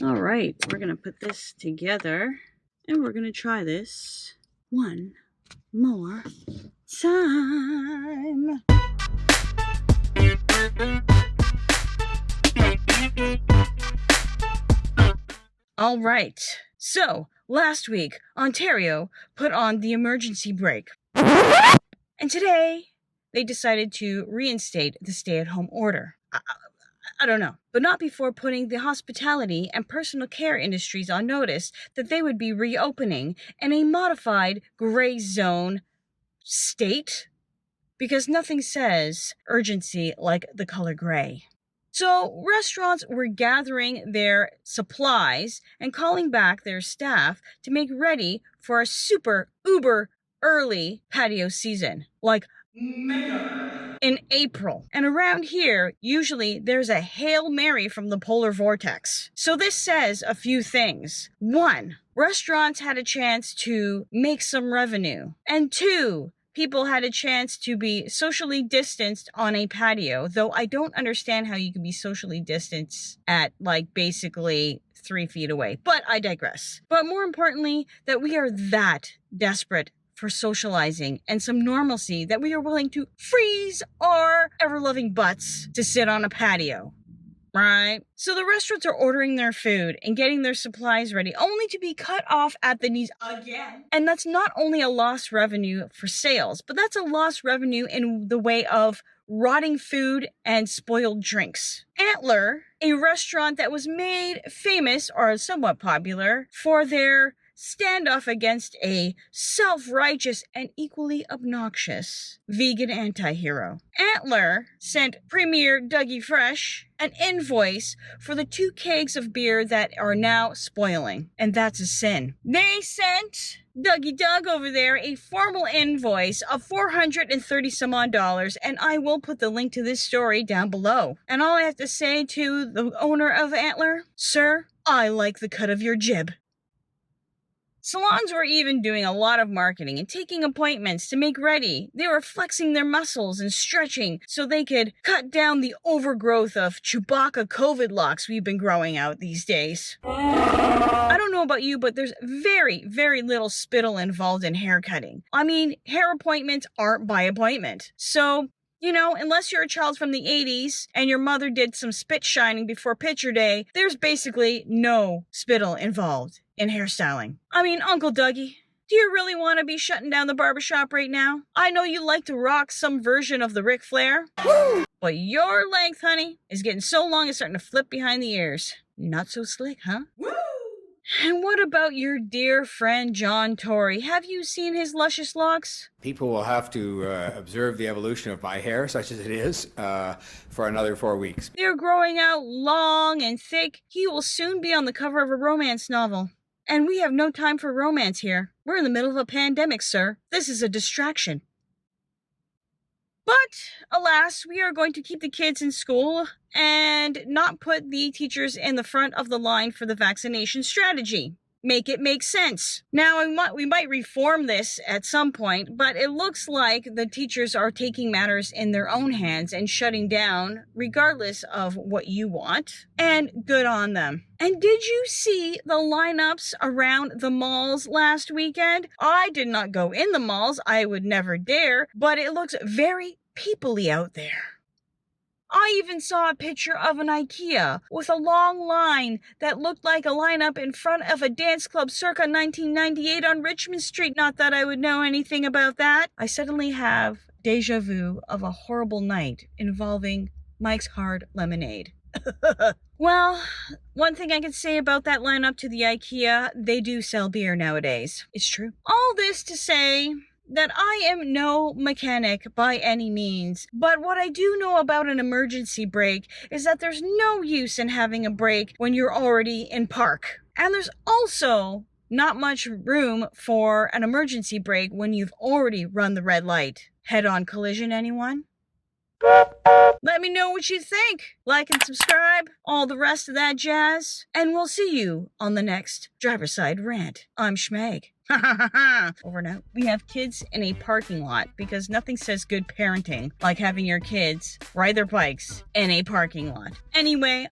All right, we're going to put this together and we're going to try this one more time. All right, so last week, Ontario put on the emergency brake. And today, they decided to reinstate the stay-at-home order. I don't know, but not before putting the hospitality and personal care industries on notice that they would be reopening in a modified gray zone state, because nothing says urgency like the color gray. So restaurants were gathering their supplies and calling back their staff to make ready for a super uber early patio season, like mega early, in April. And around here, usually there's a Hail Mary from the polar vortex. So this says a few things. 1, restaurants had a chance to make some revenue. And 2, people had a chance to be socially distanced on a patio, though I don't understand how you can be socially distanced at, like, basically 3 feet away. But I digress. But more importantly, that we are that desperate for socializing and some normalcy that we are willing to freeze our ever-loving butts to sit on a patio. Right? So the restaurants are ordering their food and getting their supplies ready, only to be cut off at the knees again. And that's not only a lost revenue for sales, but that's a lost revenue in the way of rotting food and spoiled drinks. Antler, a restaurant that was made famous or somewhat popular for their standoff against a self-righteous and equally obnoxious vegan anti-hero. Antler sent Premier Dougie Fresh an invoice for the 2 kegs of beer that are now spoiling, and that's a sin. They sent Dougie Doug over there a formal invoice of $430 some odd, and I will put the link to this story down below. And all I have to say to the owner of Antler, sir, I like the cut of your jib. Salons were even doing a lot of marketing and taking appointments to make ready. They were flexing their muscles and stretching so they could cut down the overgrowth of Chewbacca COVID locks we've been growing out these days. I don't know about you, but there's very, very little spittle involved in hair cutting. I mean, hair appointments aren't by appointment. So, you know, unless you're a child from the 80s and your mother did some spit shining before picture day, there's basically no spittle involved in hairstyling. I mean, Uncle Dougie, do you really want to be shutting down the barbershop right now? I know you like to rock some version of the Ric Flair, but your length, honey, is getting so long it's starting to flip behind the ears. Not so slick, huh? Woo! And what about your dear friend John Tory? Have you seen his luscious locks? People will have to observe the evolution of my hair, such as it is, for another 4 weeks. They're growing out long and thick. He will soon be on the cover of a romance novel. And we have no time for romance here. We're in the middle of a pandemic, sir. This is a distraction. But, alas, we are going to keep the kids in school and not put the teachers in the front of the line for the vaccination strategy. Make it make sense. Now, we might reform this at some point, but it looks like the teachers are taking matters in their own hands and shutting down, regardless of what you want, and good on them. And did you see the lineups around the malls last weekend? I did not go in the malls, I would never dare, but it looks very people-y out there. I even saw a picture of an IKEA with a long line that looked like a lineup in front of a dance club circa 1998 on Richmond Street. Not that I would know anything about that. I suddenly have deja vu of a horrible night involving Mike's Hard Lemonade. Well, one thing I can say about that lineup to the IKEA, they do sell beer nowadays. It's true. All this to say that I am no mechanic by any means, but what I do know about an emergency brake is that there's no use in having a brake when you're already in park. And there's also not much room for an emergency brake when you've already run the red light. Head-on collision, anyone? Let me know what you think. Like and subscribe, all the rest of that jazz, and we'll see you on the next Driver's Side Rant. I'm Schmag. Over and out. We have kids in a parking lot because nothing says good parenting like having your kids ride their bikes in a parking lot. Anyway,